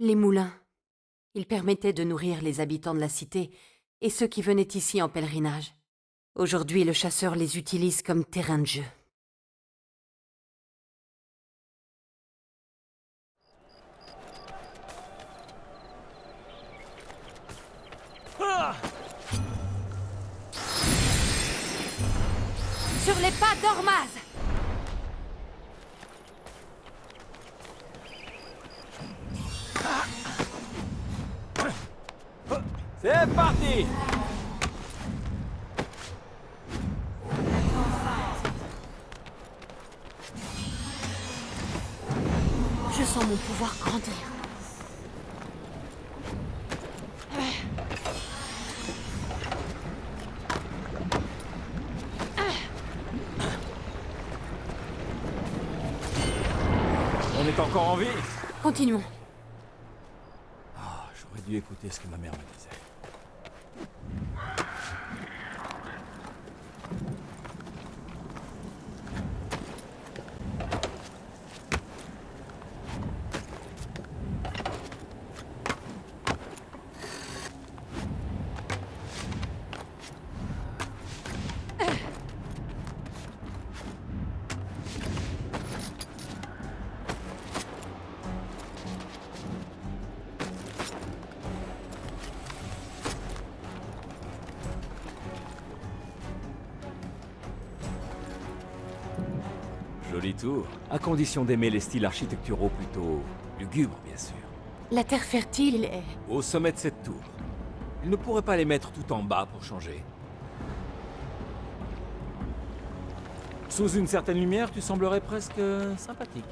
Les moulins. Ils permettaient de nourrir les habitants de la cité et ceux qui venaient ici en pèlerinage. Aujourd'hui, le chasseur les utilise comme terrain de jeu. Sur les pas d'Ormaz! C'est parti! Je sens mon pouvoir grandir. On est encore en vie? Continuons. Ah, j'aurais dû écouter ce que ma mère me disait. Joli tour, à condition d'aimer les styles architecturaux plutôt lugubres, bien sûr. La terre fertile est... Au sommet de cette tour. Il ne pourrait pas les mettre tout en bas pour changer. Sous une certaine lumière, tu semblerais presque sympathique.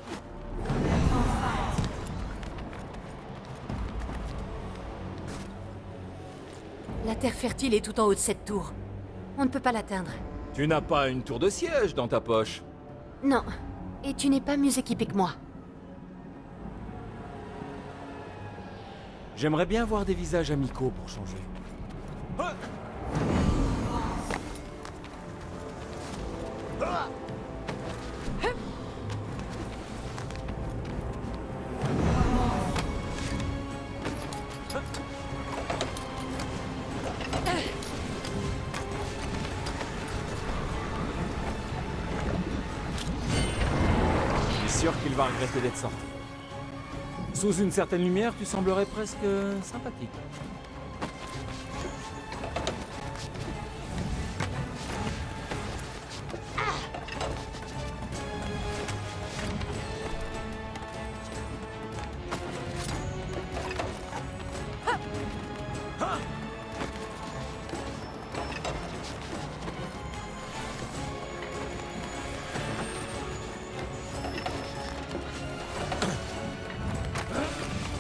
La terre fertile est tout en haut de cette tour. On ne peut pas l'atteindre. Tu n'as pas une tour de siège dans ta poche. Non. Et tu n'es pas mieux équipé que moi. J'aimerais bien voir des visages amicaux pour changer. Je suis sûr qu'il va regretter d'être sorti. Sous une certaine lumière, tu semblerais presque sympathique.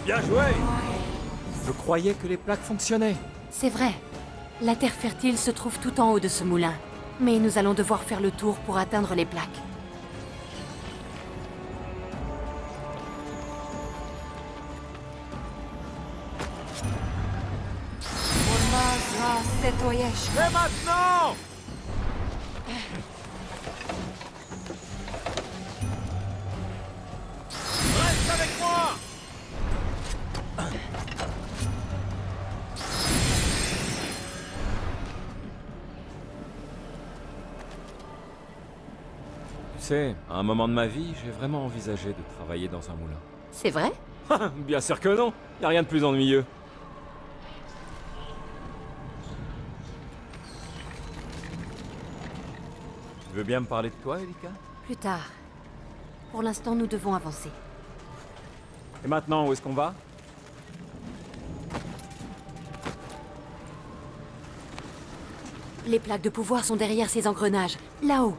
Bien joué! Je croyais que les plaques fonctionnaient. C'est vrai. La terre fertile se trouve tout en haut de ce moulin. Mais nous allons devoir faire le tour pour atteindre les plaques. Et maintenant! Reste avec moi! Tu sais, à un moment de ma vie, j'ai vraiment envisagé de travailler dans un moulin. C'est vrai? Bien sûr que non! Y a rien de plus ennuyeux. Tu veux bien me parler de toi, Elika? Plus tard. Pour l'instant, nous devons avancer. Et maintenant, où est-ce qu'on va? Les plaques de pouvoir sont derrière ces engrenages. Là-haut.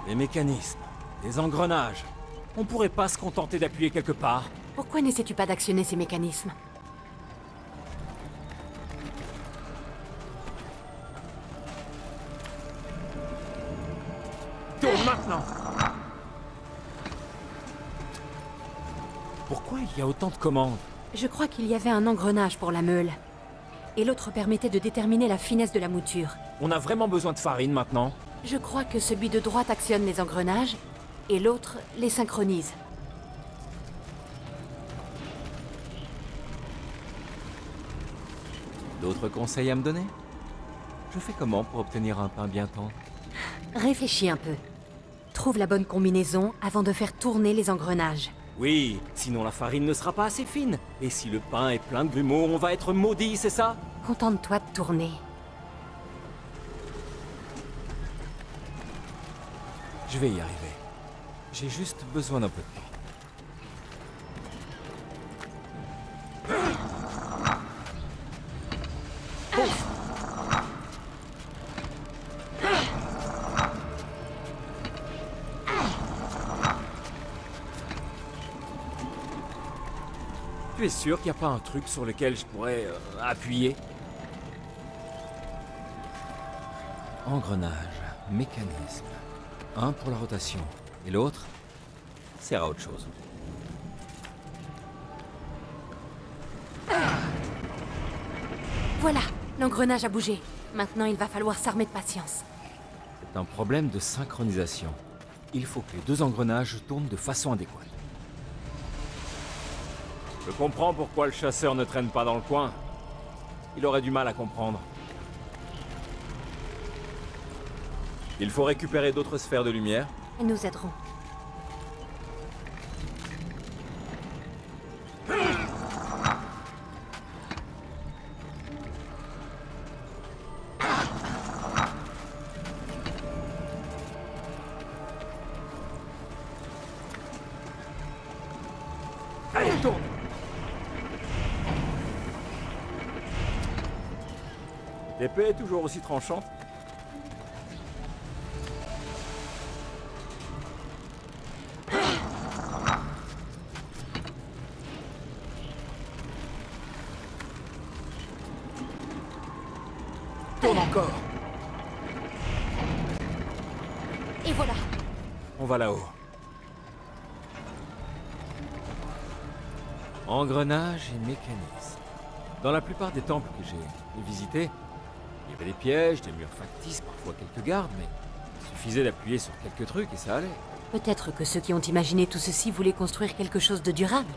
Des mécanismes, des engrenages. On pourrait pas se contenter d'appuyer quelque part. Pourquoi n'essaies-tu pas d'actionner ces mécanismes? Tourne maintenant! Pourquoi il y a autant de commandes? Je crois qu'il y avait un engrenage pour la meule. Et l'autre permettait de déterminer la finesse de la mouture. On a vraiment besoin de farine maintenant? Je crois que celui de droite actionne les engrenages, et l'autre les synchronise. D'autres conseils à me donner? Je fais comment pour obtenir un pain bien tendre? Réfléchis un peu. Trouve la bonne combinaison avant de faire tourner les engrenages. Oui, sinon la farine ne sera pas assez fine. Et si le pain est plein de grumeaux, on va être maudit, c'est ça? Contente-toi de tourner. Je vais y arriver. J'ai juste besoin d'un peu de temps. Tu es sûr qu'il n'y a pas un truc sur lequel je pourrais appuyer? Engrenage, mécanisme. Un pour la rotation. Et l'autre sert à autre chose. Voilà, l'engrenage a bougé. Maintenant, il va falloir s'armer de patience. C'est un problème de synchronisation. Il faut que les deux engrenages tournent de façon adéquate. Je comprends pourquoi le chasseur ne traîne pas dans le coin. Il aurait du mal à comprendre. Il faut récupérer d'autres sphères de lumière. Elles nous aideront. Allez, tourne! L'épée est toujours aussi tranchante. Tourne encore. Et voilà. On va là-haut. Engrenage et mécanisme. Dans la plupart des temples que j'ai visités, il y avait des pièges, des murs factices, parfois quelques gardes, mais il suffisait d'appuyer sur quelques trucs et ça allait. Peut-être que ceux qui ont imaginé tout ceci voulaient construire quelque chose de durable,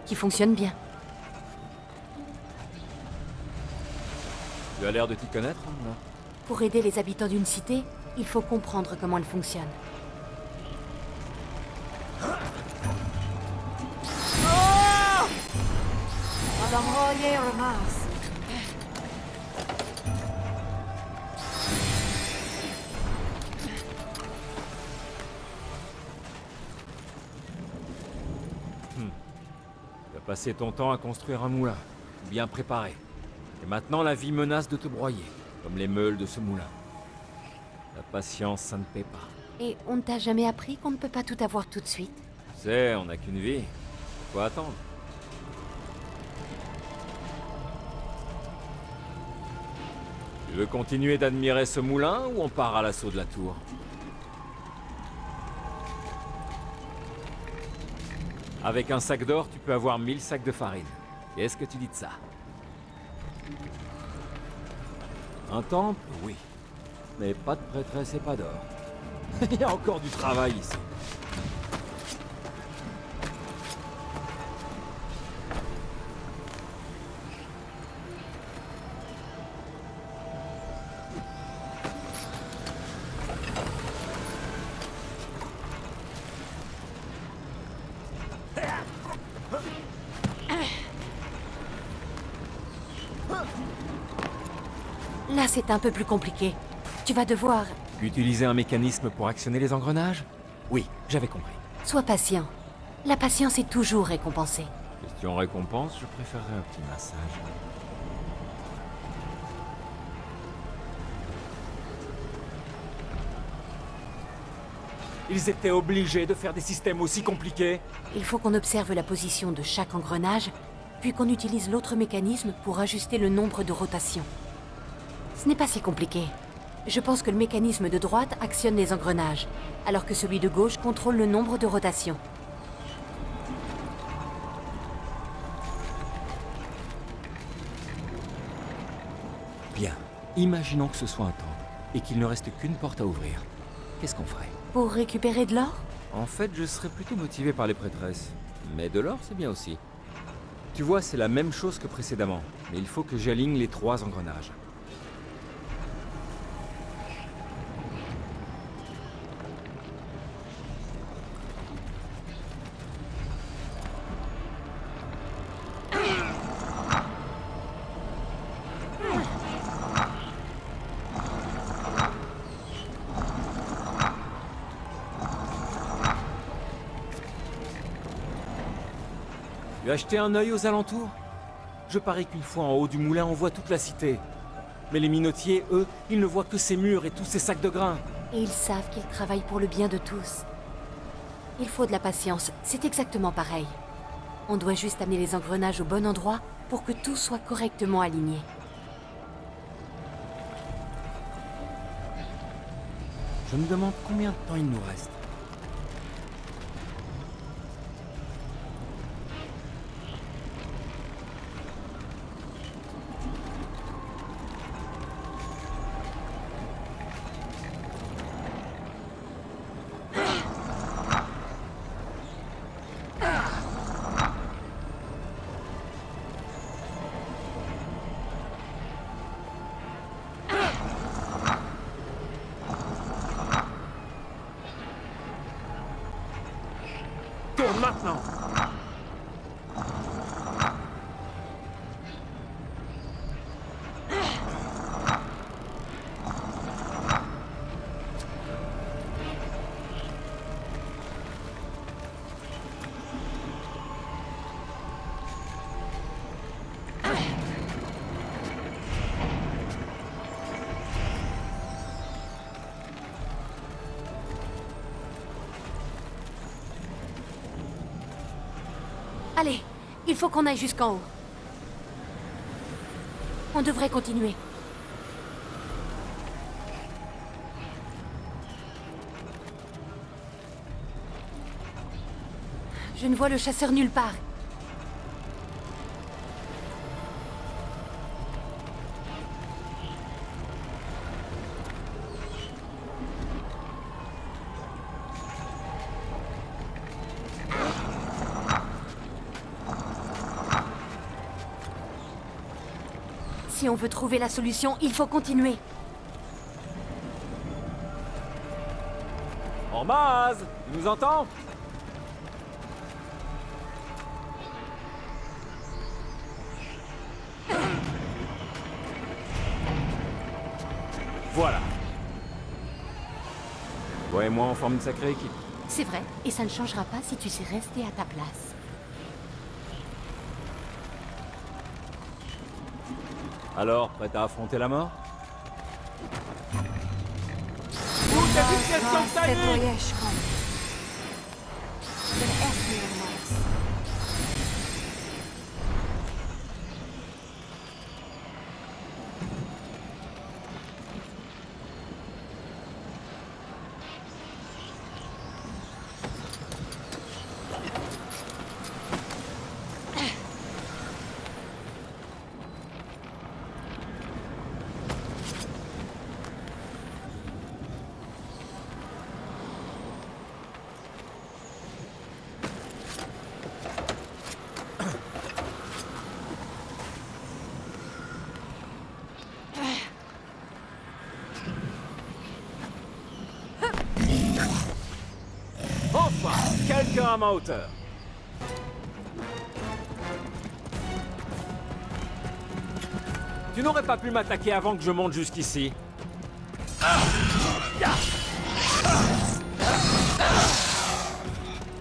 qui fonctionne bien. Tu as l'air de t'y connaître, non? Pour aider les habitants d'une cité, il faut comprendre comment elle fonctionne. Madame Royer ramasse. Tu as passé ton temps à construire un moulin, bien préparé. Et maintenant la vie menace de te broyer, comme les meules de ce moulin. La patience, ça ne paie pas. Et on ne t'a jamais appris qu'on ne peut pas tout avoir tout de suite? Tu sais, on n'a qu'une vie. Pourquoi attendre? Tu veux continuer d'admirer ce moulin ou on part à l'assaut de la tour? Avec un sac d'or, tu peux avoir 1000 sacs de farine. Qu'est-ce que tu dis de ça? Un temple, oui. Mais pas de prêtresse et pas d'or. Il y a encore du travail ici. Là, c'est un peu plus compliqué. Tu vas devoir... Utiliser un mécanisme pour actionner les engrenages? Oui, j'avais compris. Sois patient. La patience est toujours récompensée. Question récompense, je préférerais un petit massage. Ils étaient obligés de faire des systèmes aussi compliqués? Il faut qu'on observe la position de chaque engrenage, puis qu'on utilise l'autre mécanisme pour ajuster le nombre de rotations. Ce n'est pas si compliqué. Je pense que le mécanisme de droite actionne les engrenages, alors que celui de gauche contrôle le nombre de rotations. Imaginons que ce soit un temple, et qu'il ne reste qu'une porte à ouvrir. Qu'est-ce qu'on ferait? Pour récupérer de l'or? En fait, je serais plutôt motivé par les prêtresses. Mais de l'or, c'est bien aussi. Tu vois, c'est la même chose que précédemment, mais il faut que j'aligne les 3 engrenages. Tu as acheté un œil aux alentours? Je parie qu'une fois en haut du moulin, on voit toute la cité. Mais les minotiers, eux, ils ne voient que ces murs et tous ces sacs de grains. Et ils savent qu'ils travaillent pour le bien de tous. Il faut de la patience, c'est exactement pareil. On doit juste amener les engrenages au bon endroit pour que tout soit correctement aligné. Je me demande combien de temps il nous reste. Tourne maintenant! Allez, il faut qu'on aille jusqu'en haut. On devrait continuer. Je ne vois le chasseur nulle part. Si on veut trouver la solution, il faut continuer. Ormaz, tu nous entends? Voilà. Toi et moi, on forme une sacrée équipe. C'est vrai, et ça ne changera pas si tu sais rester à ta place. Alors, prête à affronter la mort? Enfin, quelqu'un à ma hauteur. Tu n'aurais pas pu m'attaquer avant que je monte jusqu'ici.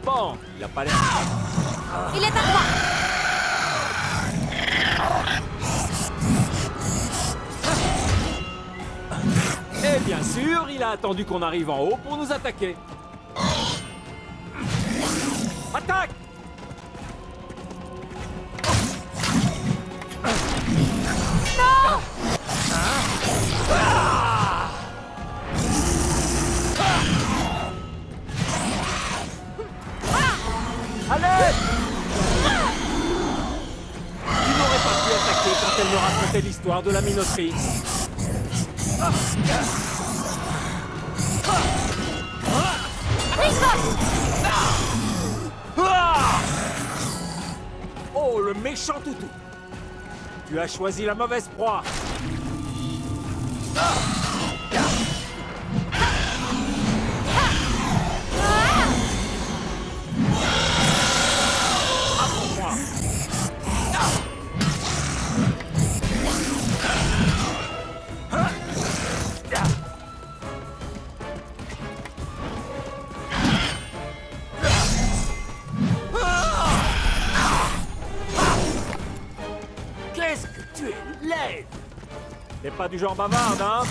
Bon, il a pas l'air... Il est à toi! Et bien sûr, il a attendu qu'on arrive en haut pour nous attaquer. Attaque! Non! Allez! Tu n'aurais pas pu attaquer quand elle me racontait l'histoire de la minoterie. Oh, le méchant toutou! Tu as choisi la mauvaise proie! Apprends-moi! Qu'est-ce que tu es laide! T'es pas du genre bavarde, hein?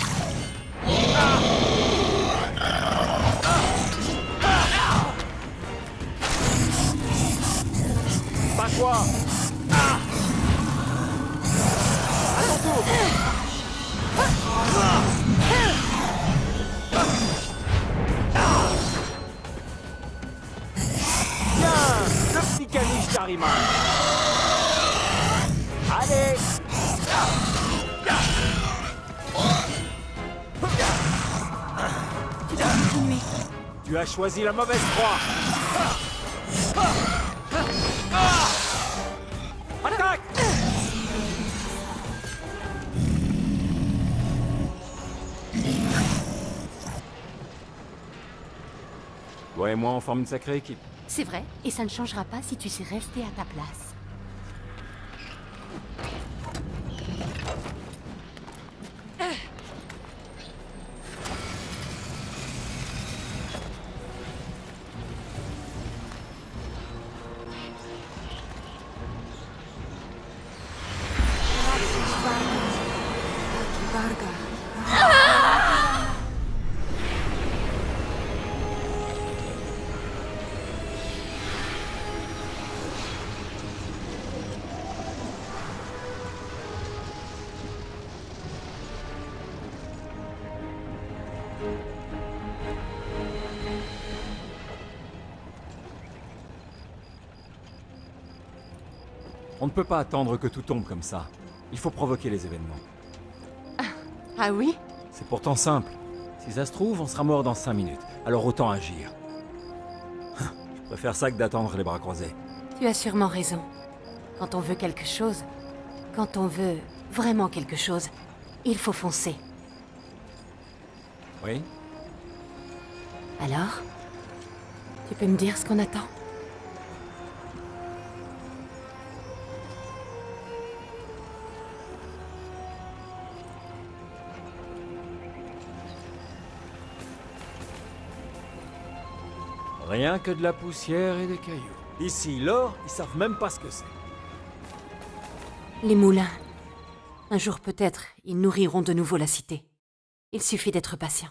Pas toi! À ton tour! Tiens! Le petit caniche d'Ariman! Allez! Tu dois continuer. Tu as choisi la mauvaise proie! Attaque! Toi et moi, on forme une sacrée équipe. C'est vrai, et ça ne changera pas si tu sais rester à ta place. Varga. On ne peut pas attendre que tout tombe comme ça. Il faut provoquer les événements. Ah oui? C'est pourtant simple. Si ça se trouve, on sera mort dans 5 minutes. Alors autant agir. Je préfère ça que d'attendre les bras croisés. Tu as sûrement raison. Quand on veut quelque chose, quand on veut vraiment quelque chose, il faut foncer. Oui? Alors? Tu peux me dire ce qu'on attend? Rien que de la poussière et des cailloux. Ici, l'or, ils savent même pas ce que c'est. Les moulins. Un jour peut-être, ils nourriront de nouveau la cité. Il suffit d'être patient.